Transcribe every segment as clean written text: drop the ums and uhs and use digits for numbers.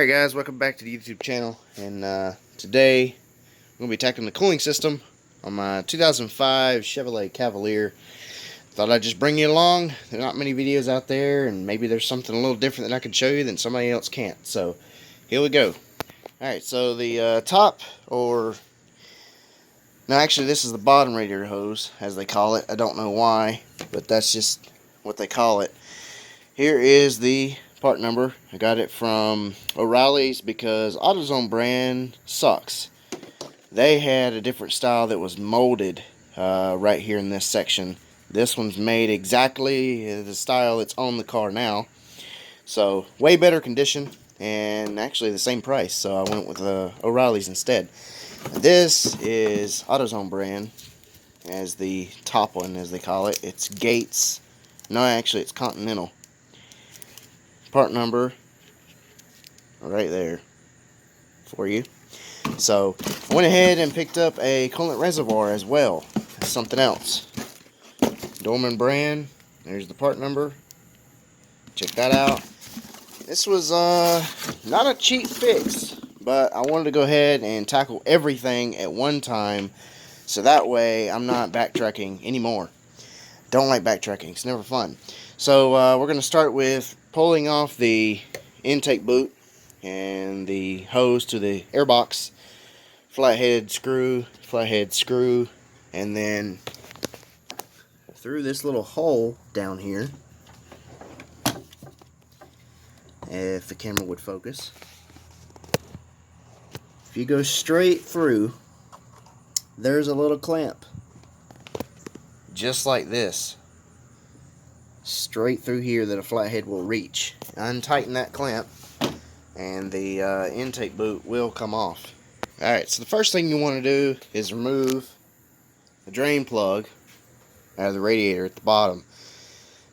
Alright guys, welcome back to the YouTube channel, and today I'm going to be tackling the cooling system on my 2005 Chevy Cavalier. Thought I'd just bring you along. There are not many videos out there, and maybe there's something a little different that I can show you that somebody else can't. So, here we go. Alright, so the top, no, actually this is the bottom radiator hose, as they call it. I don't know why, but that's just what they call it. Here is the part number. I got it from O'Reilly's because AutoZone brand sucks. They had a different style that was molded right here in this section. This one's made exactly the style that's on the car now. So way better condition and actually the same price. So I went with O'Reilly's instead. This is AutoZone brand as the top one, as they call it. It's Gates. No, actually it's Continental. Part number right there for you. So I went ahead and picked up a coolant reservoir as well. Something else. Dorman brand. There's the part number. Check that out. This was not a cheap fix, but I wanted to go ahead and tackle everything at one time, so that way I'm not backtracking anymore. Don't like backtracking. It's never fun. So we're going to start with pulling off the intake boot and the hose to the airbox, flathead screw, and then through this little hole down here, if the camera would focus. If you go straight through, there's a little clamp, just like this. Straight through here that a flathead will reach. Untighten that clamp and the intake boot will come off. Alright, so the first thing you want to do is remove the drain plug out of the radiator at the bottom.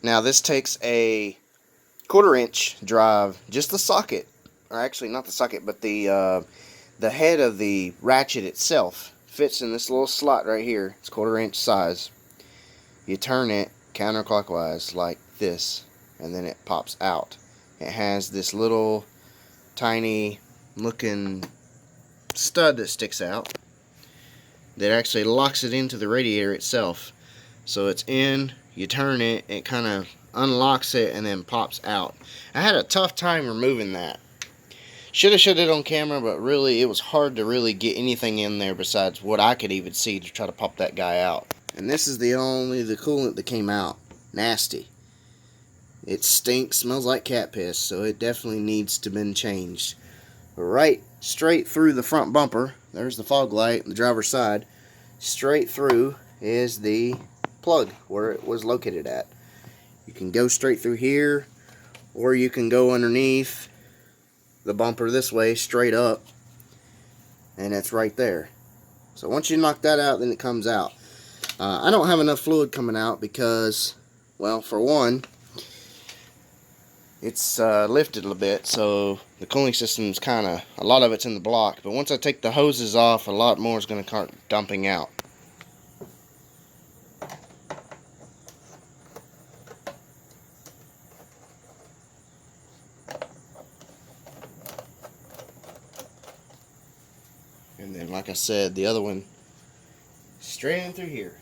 Now this takes a 1/4 inch drive, just the socket, or actually not the socket, but the head of the ratchet itself fits in this little slot right here. It's 1/4 inch size. You turn it counterclockwise like this, and then it pops out. It has this little tiny looking stud that sticks out that actually locks it into the radiator itself. So it's in, you turn it, it kind of unlocks it and then pops out. I had a tough time removing that. Should have showed it on camera, but really it was hard to really get anything in there besides what I could even see to try to pop that guy out. And this is the coolant that came out. Nasty. It stinks, smells like cat piss, so it definitely needs to been changed. Right straight through the front bumper, there's the fog light on the driver's side. Straight through is the plug where it was located at. You can go straight through here, or you can go underneath the bumper this way, straight up, and it's right there. So once you knock that out, then it comes out. I don't have enough fluid coming out because, well, for one, it's lifted a little bit, so the cooling system's a lot of it's in the block. But once I take the hoses off, a lot more is going to start dumping out. And then, like I said, the other one straight in through here.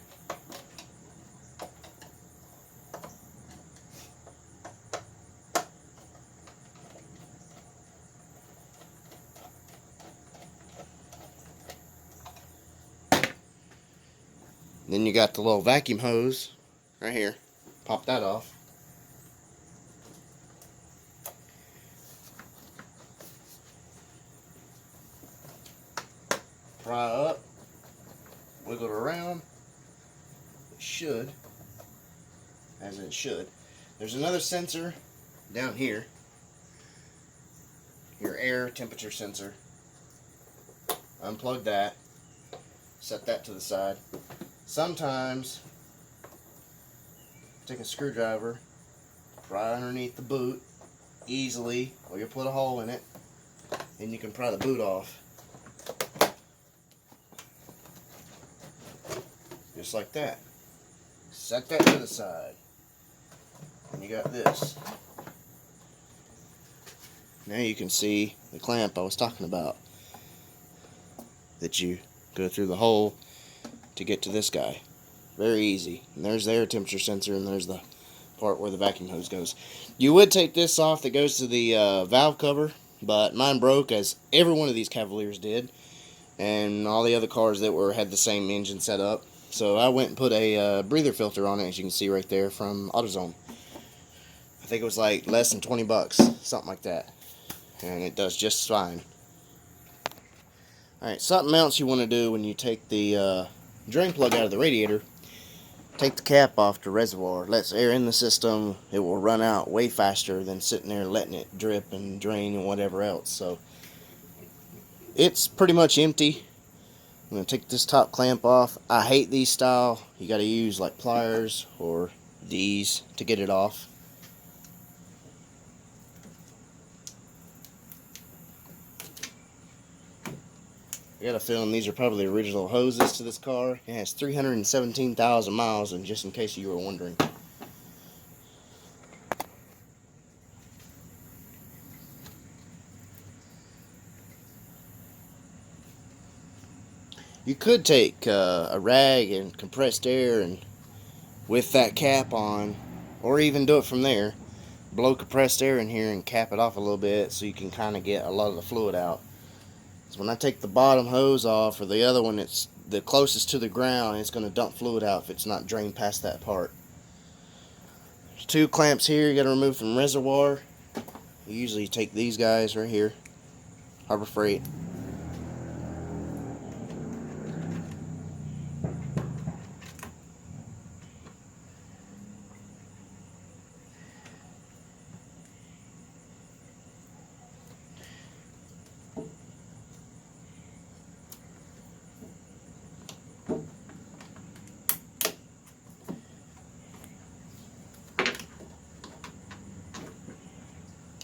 Then you got the little vacuum hose right here. Pop that off. Pry up. Wiggle it around. It should. As it should. There's another sensor down here. Your air temperature sensor. Unplug that. Set that to the side. Sometimes take a screwdriver, pry underneath the boot easily, or you'll put a hole in it, and you can pry the boot off. Just like that. Set that to the side. And you got this. Now you can see the clamp I was talking about, that you go through the hole to get to this guy. Very easy. And there's the air temperature sensor, and there's the part where the vacuum hose goes. You would take this off that goes to the valve cover, but mine broke, as every one of these Cavaliers did, and all the other cars that had the same engine set up. So I went and put a breather filter on it, as you can see right there, from AutoZone. I think it was like less than 20 bucks, something like that, and it does just fine. Alright, something else you want to do when you take the drain plug out of the radiator: take the cap off the reservoir. It lets air in the system. It will run out way faster than sitting there letting it drip and drain and whatever else. So it's pretty much empty. I'm going to take this top clamp off. I hate these style. You got to use like pliers or these to get it off. I got a feeling these are probably the original hoses to this car. It has 317,000 miles, and just in case you were wondering. You could take a rag and compressed air, and with that cap on, or even do it from there, blow compressed air in here and cap it off a little bit so you can kind of get a lot of the fluid out. So when I take the bottom hose off, or the other one that's the closest to the ground, it's going to dump fluid out if it's not drained past that part. There's two clamps here you got to remove from reservoir. You usually take these guys right here, Harbor Freight.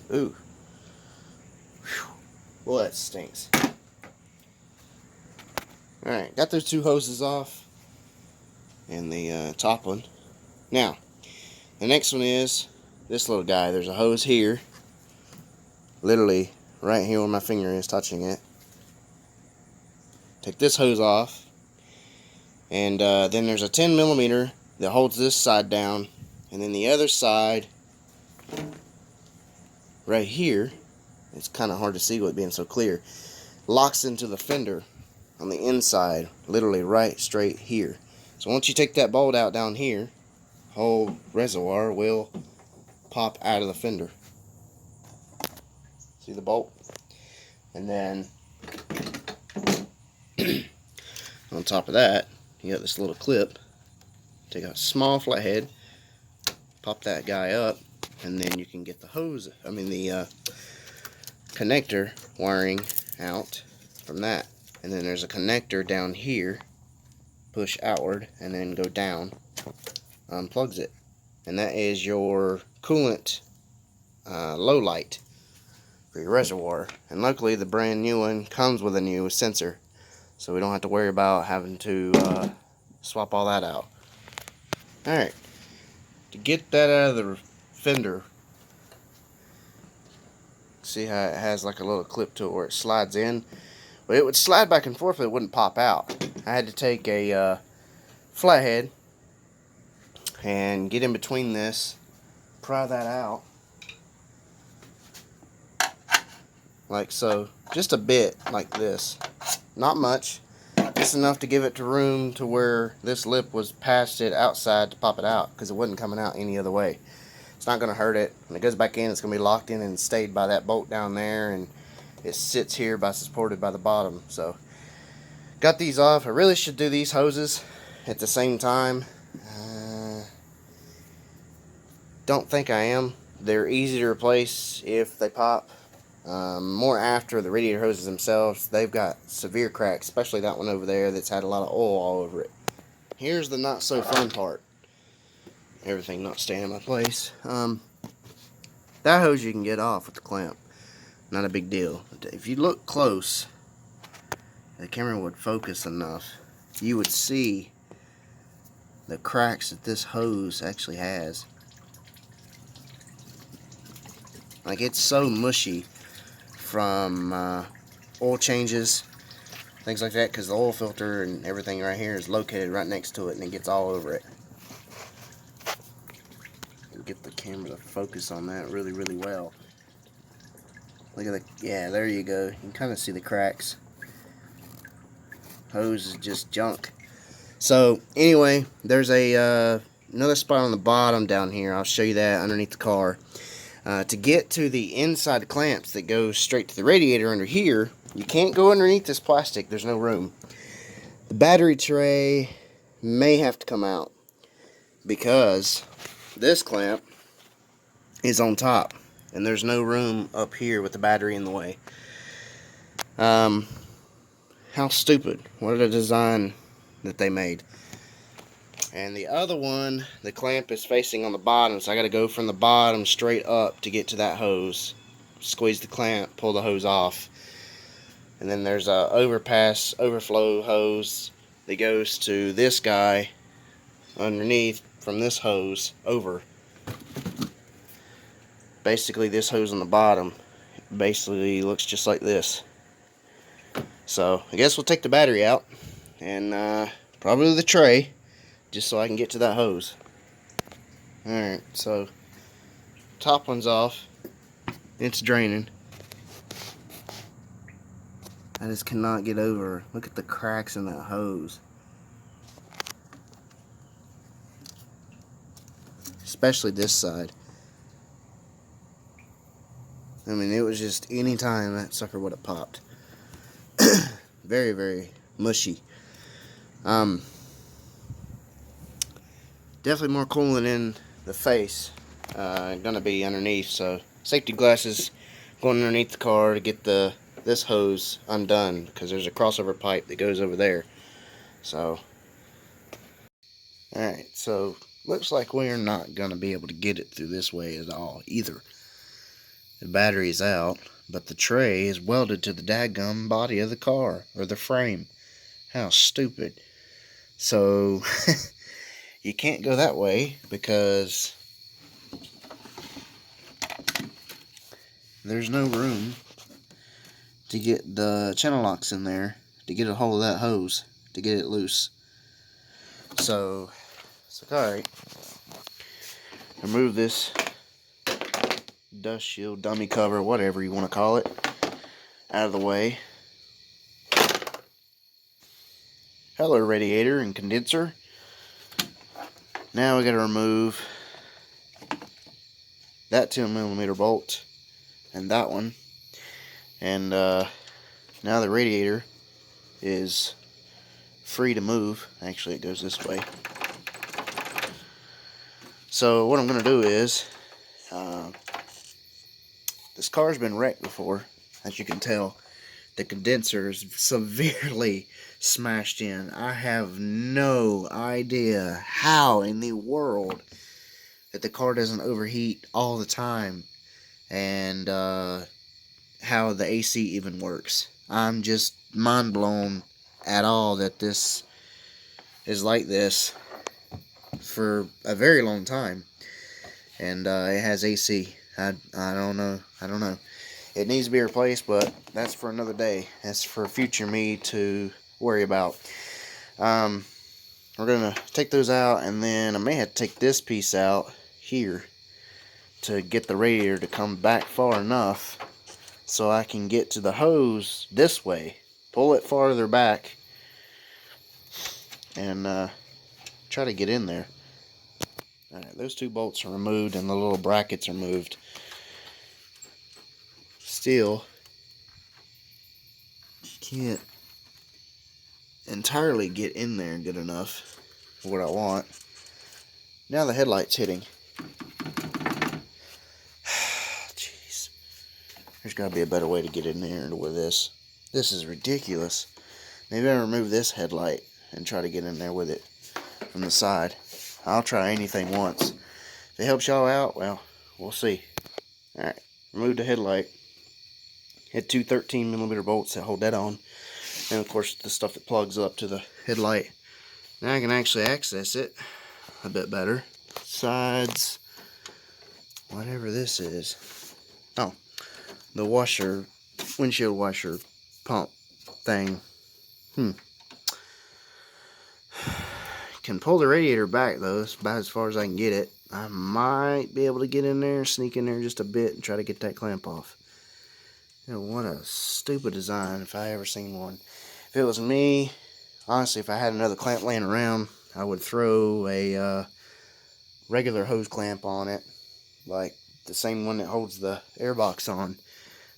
Ooh. Whew. Well, that stinks. Alright, got those two hoses off. And the top one. Now, the next one is this little guy. There's a hose here. Literally right here where my finger is touching it. Take this hose off. And then there's a 10mm that holds this side down. And then the other side, right here, it's kind of hard to see with it being so clear, locks into the fender on the inside, literally right straight here. So once you take that bolt out down here, whole reservoir will pop out of the fender. See the bolt? And then on top of that, you got this little clip. Take a small flathead, pop that guy up, and then you can get the hose, the connector wiring out from that. And then there's a connector down here, push outward and then go down, unplugs it. And that is your coolant low light for your reservoir. And luckily the brand new one comes with a new sensor, so we don't have to worry about having to swap all that out. Alright, to get that out of the fender, see how it has like a little clip to it where it slides in? But it would slide back and forth, but it wouldn't pop out. I had to take a flathead and get in between this, pry that out, like so. Just a bit like this, not much, just enough to give it to room to where this lip was past it outside to pop it out, because it wasn't coming out any other way. It's not going to hurt it. When it goes back in, it's going to be locked in and stayed by that bolt down there, and it sits here supported by the bottom. So got these off. I really should do these hoses at the same time. Don't think I am. They're easy to replace if they pop. More after the radiator hoses themselves, they've got severe cracks, especially that one over there that's had a lot of oil all over it. Here's the not so fun part. Everything not staying in my place. That hose you can get off with the clamp. Not a big deal. If you look close, the camera would focus enough, you would see the cracks that this hose actually has. Like, it's so mushy from oil changes, things like that, because the oil filter and everything right here is located right next to it, and it gets all over it. Get the camera to focus on that really, really well. Look at yeah, there you go. You can kind of see the cracks. Hose is just junk. So anyway, there's a another spot on the bottom down here. I'll show you that underneath the car. To get to the inside clamps that go straight to the radiator under here, you can't go underneath this plastic. There's no room. The battery tray may have to come out because this clamp is on top and there's no room up here with the battery in the way. How stupid. What a design that they made. And the other one, the clamp is facing on the bottom, so I got to go from the bottom straight up to get to that hose. Squeeze the clamp, pull the hose off. And then there's a overflow hose that goes to this guy underneath from this hose over. Basically this hose on the bottom basically looks just like this. So I guess we'll take the battery out and probably the tray, just so I can get to that hose. Alright, so top one's off. It's draining. I just cannot get over. Look at the cracks in that hose. Especially this side. I mean, it was just any time that sucker would have popped. Very, very mushy. Definitely more coolant in the face. Gonna be underneath, so safety glasses going underneath the car to get this hose undone, because there's a crossover pipe that goes over there. So alright, so looks like we're not gonna be able to get it through this way at all either. The battery is out, but the tray is welded to the dadgum body of the car, or the frame. How stupid. So you can't go that way because there's no room to get the channel locks in there to get a hold of that hose to get it loose. So it's like, alright, remove this dust shield, dummy cover, whatever you want to call it, out of the way. Hello, radiator and condenser. Now we got to remove that 10mm bolt and that one, and now the radiator is free to move. Actually, it goes this way. So what I'm going to do is, this car's been wrecked before, as you can tell. The condenser is severely smashed in. I have no idea how in the world that the car doesn't overheat all the time, and how the AC even works. I'm just mind blown at all that this is like this for a very long time, and it has AC. I don't know. It needs to be replaced, but that's for another day. That's for future me to worry about. We're gonna take those out, and then I may have to take this piece out here to get the radiator to come back far enough so I can get to the hose this way, pull it farther back, and try to get in there. Alright, those two bolts are removed and the little brackets are moved. Still, you can't entirely get in there good enough for what I want. Now the headlight's hitting. Jeez. There's got to be a better way to get in there with this. This is ridiculous. Maybe I remove this headlight and try to get in there with it from the side. I'll try anything once. If it helps y'all out, well, we'll see. Alright, remove the headlight. Had two 13mm bolts that hold that on. And of course the stuff that plugs up to the headlight. Now I can actually access it a bit better. Sides, whatever this is. Oh, the washer windshield washer pump thing. Can pull the radiator back though. It's about as far as I can get it. I might be able to get in there, sneak in there just a bit, and try to get that clamp off. You know, what a stupid design if I ever seen one. If it was me, honestly, if I had another clamp laying around, I would throw a regular hose clamp on it, like the same one that holds the airbox on,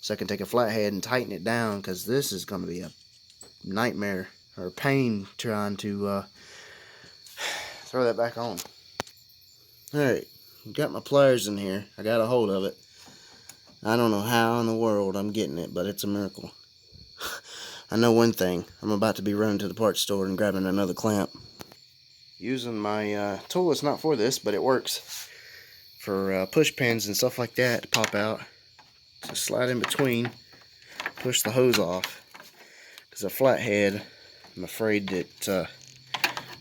so I can take a flathead and tighten it down, because this is going to be a nightmare or pain trying to throw that back on. Alright, got my pliers in here. I got a hold of it. I don't know how in the world I'm getting it, but it's a miracle. I know one thing. I'm about to be running to the parts store and grabbing another clamp. Using my tool. It's not for this, but it works for push pins and stuff like that to pop out. Just slide in between, push the hose off. Because a flathead, I'm afraid that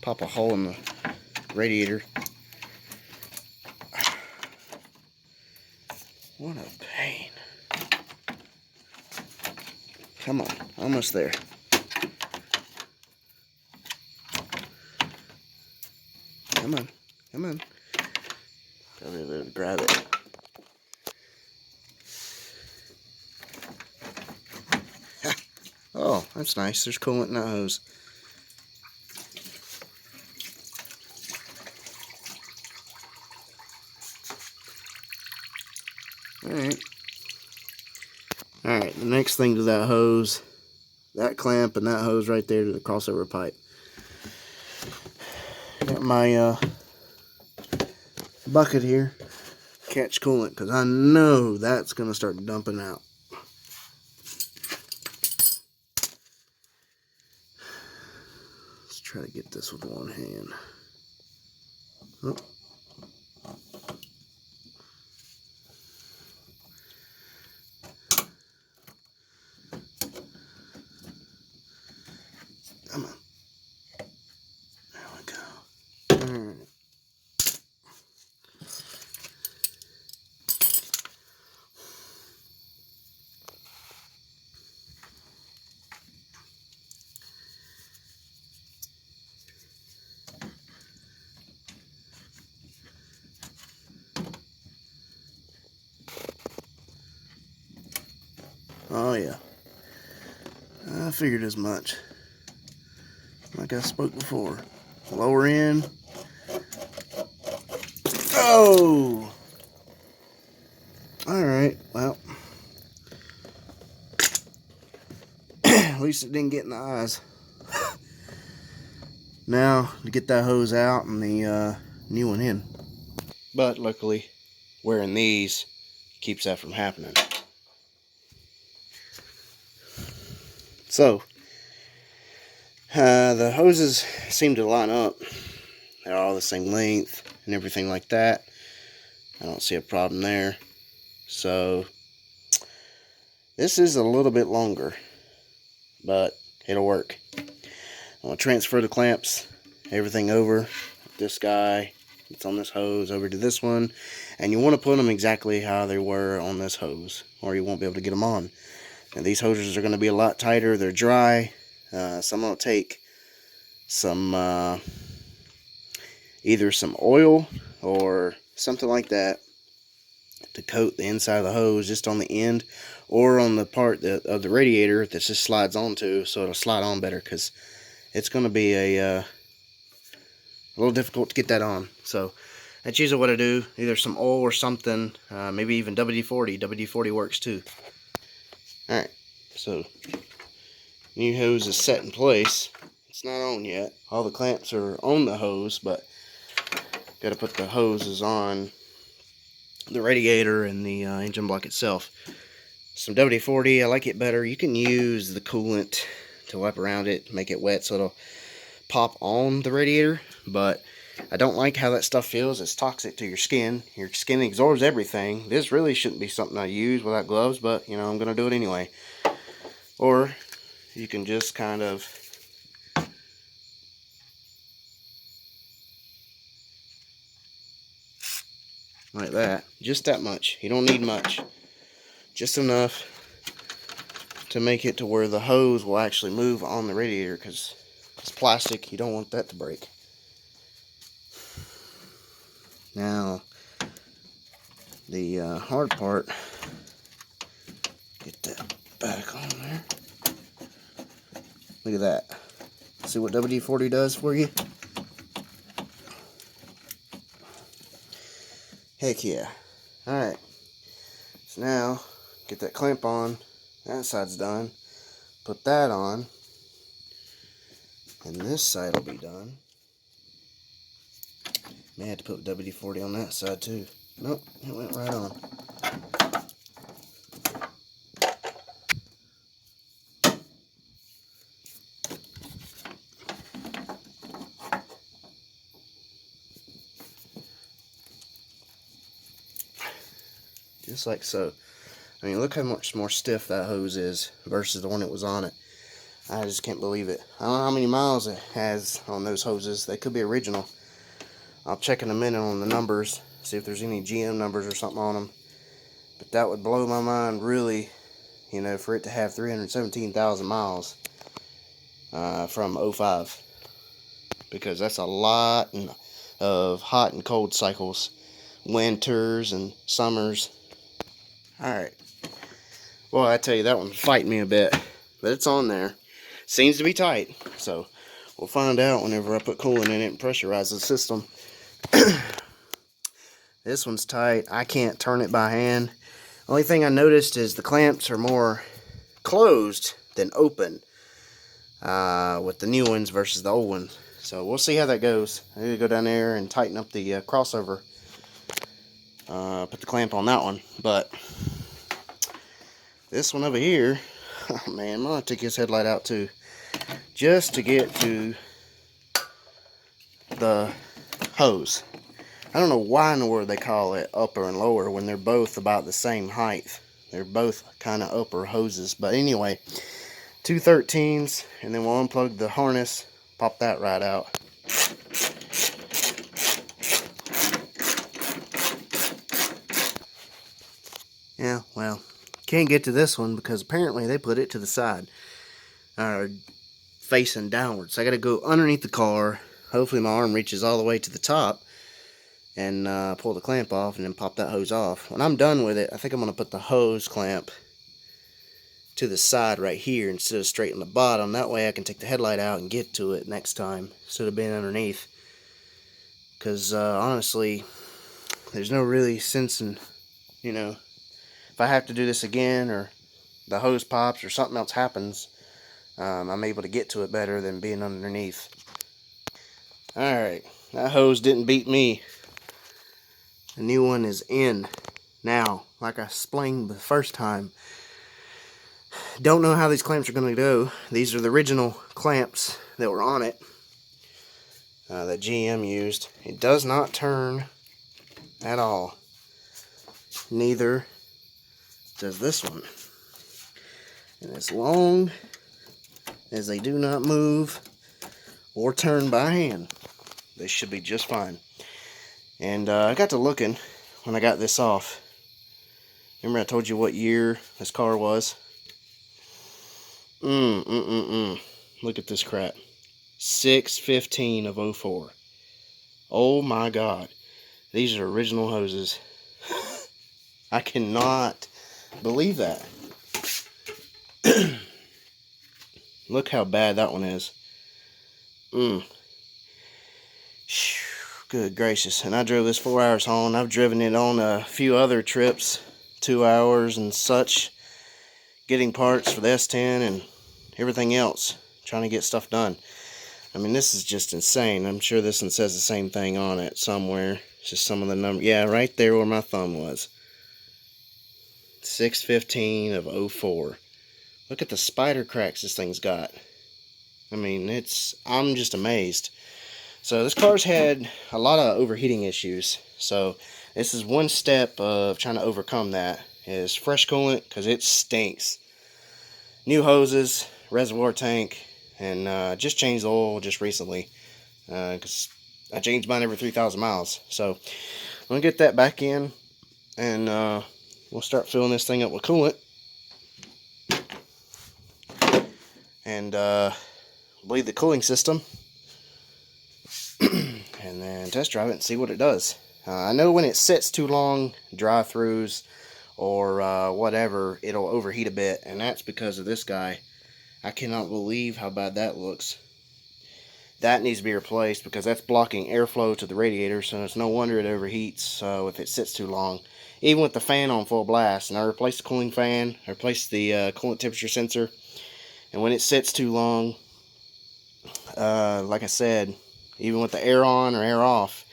pop a hole in the radiator. What a pain. Come on, almost there. Come on, come on. Gotta be able to grab it. Oh, that's nice. There's coolant in that hose. Alright, the next thing to that hose, that clamp and that hose right there to the crossover pipe. Got my bucket here, catch coolant, because I know that's going to start dumping out. Let's try to get this with one hand. Oh. Come on. There we go. Oh yeah. I figured as much. Like I spoke before. Lower in. Oh! Alright, well. At least it didn't get in the eyes. Now, to get that hose out and the new one in. But luckily, wearing these keeps that from happening. So, the hoses seem to line up. They're all the same length and everything like that. I don't see a problem there. So, this is a little bit longer, but it'll work. I'm going to transfer the clamps, everything over. This guy, it's on this hose, over to this one. And you want to put them exactly how they were on this hose, or you won't be able to get them on. And these hoses are going to be a lot tighter. They're dry. So I'm going to take some, either some oil or something like that to coat the inside of the hose just on the end, or on the part of the radiator that just slides onto, so it'll slide on better, because it's going to be a little difficult to get that on. So that's usually what I do, either some oil or something, maybe even WD-40. WD-40 works too. Alright, so new hose is set in place. It's not on yet. All the clamps are on the hose, but got to put the hoses on the radiator and the engine block itself. Some WD-40, I like it better. You can use the coolant to wipe around it, make it wet so it'll pop on the radiator, but I don't like how that stuff feels. It's toxic to your skin. Your skin absorbs everything. This really shouldn't be something I use without gloves, but you know, I'm going to do it anyway. Or you can just kind of like that. Just that much. You don't need much. Just enough to make it to where the hose will actually move on the radiator, because it's plastic, you don't want that to break. Now, the hard part, get that back on there. Look at that. See what WD-40 does for you? Heck yeah. Alright. So now, get that clamp on. That side's done. Put that on. And this side will be done. May have to put WD-40 on that side too. Nope, it went right on. Just like so. I mean, look how much more stiff that hose is versus the one that was on it. I just can't believe it. I don't know how many miles it has on those hoses. They could be original. I'll check in a minute on the numbers, see if there's any GM numbers or something on them. But that would blow my mind, really, you know, for it to have 317,000 miles from 05. Because that's a lot of hot and cold cycles, winters and summers. Alright. Well, I tell you, that one's fighting me a bit, but it's on there. Seems to be tight, so we'll find out whenever I put coolant in it and pressurize the system. This one's tight. I can't turn it by hand. Only thing I noticed is the clamps are more closed than open with the new ones versus the old ones. So we'll see how that goes. I need to go down there and tighten up the crossover. Put the clamp on that one. But this one over here, oh man, I'm going to take his headlight out too. Just to get to the hose. I don't know why in the world they call it upper and lower when they're both about the same height. They're both kind of upper hoses. But anyway, 2 13s, and then we'll unplug the harness, pop that right out. Yeah, well, can't get to this one because apparently they put it to the side, facing downwards. So I got to go underneath the car. Hopefully my arm reaches all the way to the top, and pull the clamp off and then pop that hose off. When I'm done with it, I think I'm going to put the hose clamp to the side right here instead of straight on the bottom. That way I can take the headlight out and get to it next time instead of being underneath. Because honestly, there's no really sense in, you know, if I have to do this again or the hose pops or something else happens, I'm able to get to it better than being underneath. Alright, that hose didn't beat me. The new one is in now, like I explained the first time. Don't know how these clamps are going to go. These are the original clamps that were on it that GM used. It does not turn at all. Neither does this one. And as long as they do not move or turn by hand, they should be just fine. And I got to looking when I got this off. Remember I told you what year this car was? Look at this crap. 6/15 of 04. Oh my god. These are original hoses. I cannot believe that. Look how bad that one is. Good gracious. And I drove this 4 hours home. I've driven it on a few other trips, 2 hours and such, getting parts for the S10 and everything else, trying to get stuff done. I mean, this is just insane. I'm sure this one says the same thing on it somewhere. It's just some of the numbers. Yeah, right there where my thumb was. 6/15 of 04. Look at the spider cracks this thing's got. I mean, I'm just amazed. So this car's had a lot of overheating issues. So this is one step of trying to overcome that, is fresh coolant, because it stinks. New hoses, reservoir tank, and just changed the oil just recently, because I changed mine every 3,000 miles. So I'm going to get that back in, and we'll start filling this thing up with coolant. and bleed the cooling system and then test drive it and see what it does. I know when it sits too long, drive-throughs or whatever, it'll overheat a bit, and that's because of this guy. I cannot believe how bad that looks. That needs to be replaced because that's blocking airflow to the radiator, so it's no wonder it overheats if it sits too long. Even with the fan on full blast, and I replaced the cooling fan, I replaced the coolant temperature sensor, and when it sits too long, like I said, even with the air on or air off,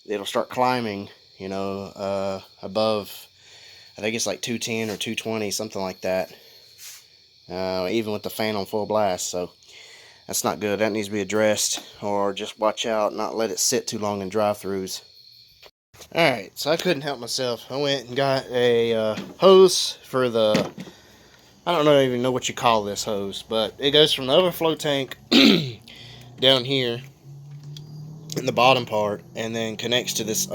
it'll start climbing, you know, above, I think it's like 210 or 220, something like that, even with the fan on full blast. So that's not good. That needs to be addressed, or just watch out, not let it sit too long in drive-throughs. Alright, so I couldn't help myself. I went and got a hose for the, I don't even know what you call this hose, but it goes from the overflow tank down here in the bottom part, and then connects to this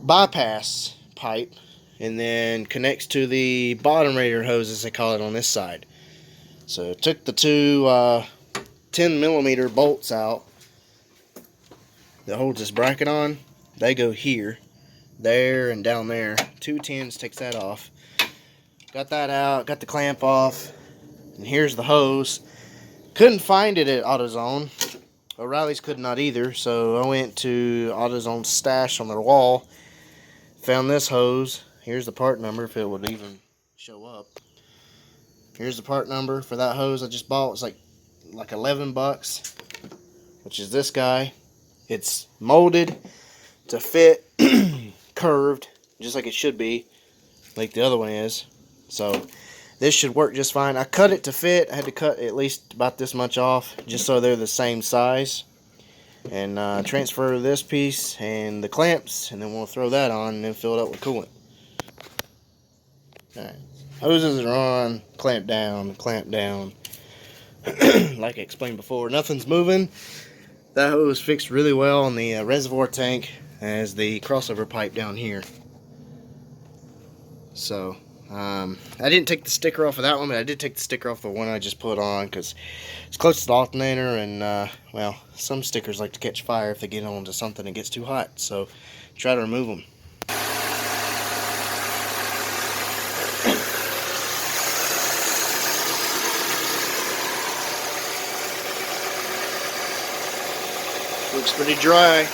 bypass pipe, and then connects to the bottom radiator hose, as they call it, on this side. So I took the two 10mm bolts out that holds this bracket on. They go here, there, and down there. 2 10s takes that off. Got that out, got the clamp off, and here's the hose. Couldn't find it at AutoZone. O'Reilly's could not either, so I went to AutoZone's stash on their wall, found this hose. Here's the part number if it would even show up. Here's the part number for that hose I just bought. It's like 11 bucks, which is this guy. It's molded to fit, curved, just like it should be, like the other one is. So this should work just fine. I cut it to fit. I had to cut at least about this much off, just so they're the same size. And transfer this piece and the clamps, and then we'll throw that on and then fill it up with coolant. Alright. Hoses are on, clamp down. Like I explained before, nothing's moving. That hose fixed really well on the reservoir tank as the crossover pipe down here. So, I didn't take the sticker off of that one, but I did take the sticker off the one I just put on because it's close to the alternator, and, well, some stickers like to catch fire if they get onto something that gets too hot. So, try to remove them. Looks pretty dry.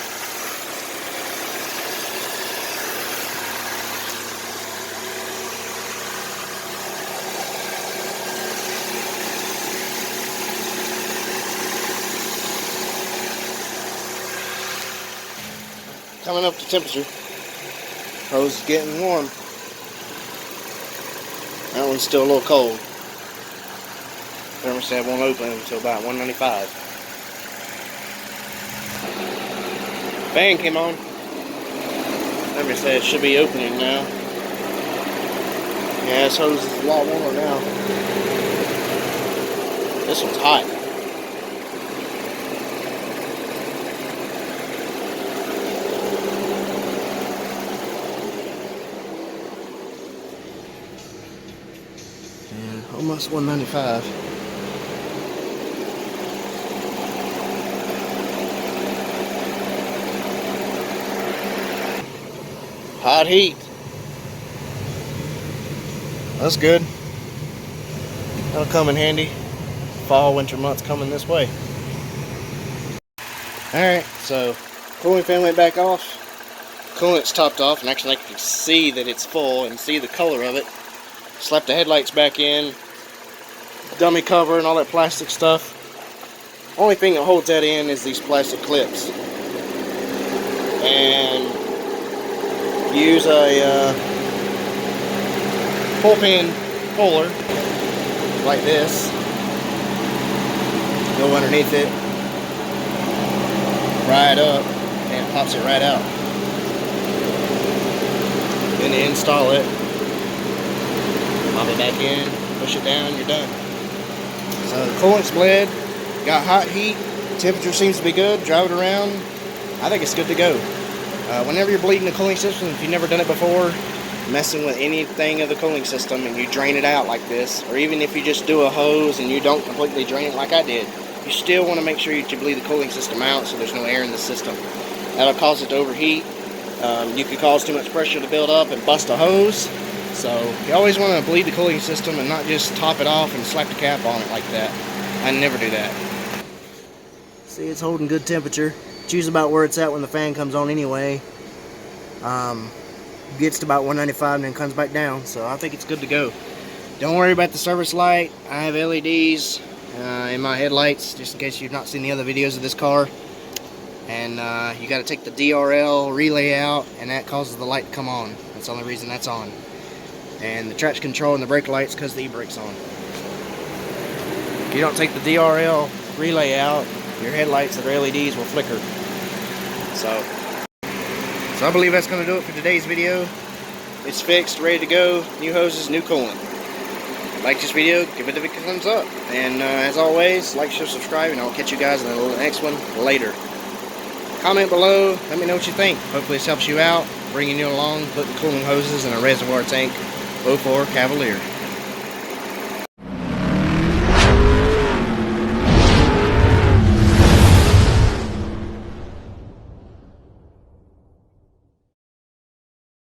Coming up to temperature. Hose is getting warm. That one's still a little cold. Thermostat won't open until about 195. Fan came on. Thermostat should be opening now. Yeah, this hose is a lot warmer now. This one's hot. And almost 195. Hot heat. That's good. That'll come in handy. Fall, winter months coming this way. Alright, so cooling fan went back off. Coolant's topped off, and actually I can see that it's full and see the color of it. Slapped the headlights back in. Dummy cover and all that plastic stuff. Only thing that holds that in is these plastic clips. And use a pull pin puller like this. Go underneath it, right up, and it pops it right out. Then you install it, pop it back in, push it down, you're done. So the coolant's bled, got hot heat, temperature seems to be good, drive it around, I think it's good to go. Whenever you're bleeding the cooling system, if you've never done it before, messing with anything of the cooling system and you drain it out like this, or even if you just do a hose and you don't completely drain it like I did, you still want to make sure you bleed the cooling system out so there's no air in the system. That'll cause it to overheat. You could cause too much pressure to build up and bust a hose. So you always want to bleed the cooling system and not just top it off and slap the cap on it like that. I never do that. See, it's holding good temperature. It's usually about where it's at when the fan comes on anyway. Gets to about 195 and then comes back down, so I think it's good to go. Don't worry about the service light. I have LEDs in my headlights, just in case you've not seen the other videos of this car. And you got to take the DRL relay out, and that causes the light to come on. That's the only reason that's on. And the traction control and the brake lights because the e-brake's on. If you don't take the DRL relay out, your headlights that are LEDs will flicker. So I believe that's going to do it for today's video. It's fixed, ready to go. New hoses, new coolant. Like this video, give it a big thumbs up. And as always, like, share, subscribe, and I'll catch you guys in the next one later. Comment below, let me know what you think. Hopefully this helps you out, bringing you along, putting cooling hoses in a reservoir tank 04 Cavalier.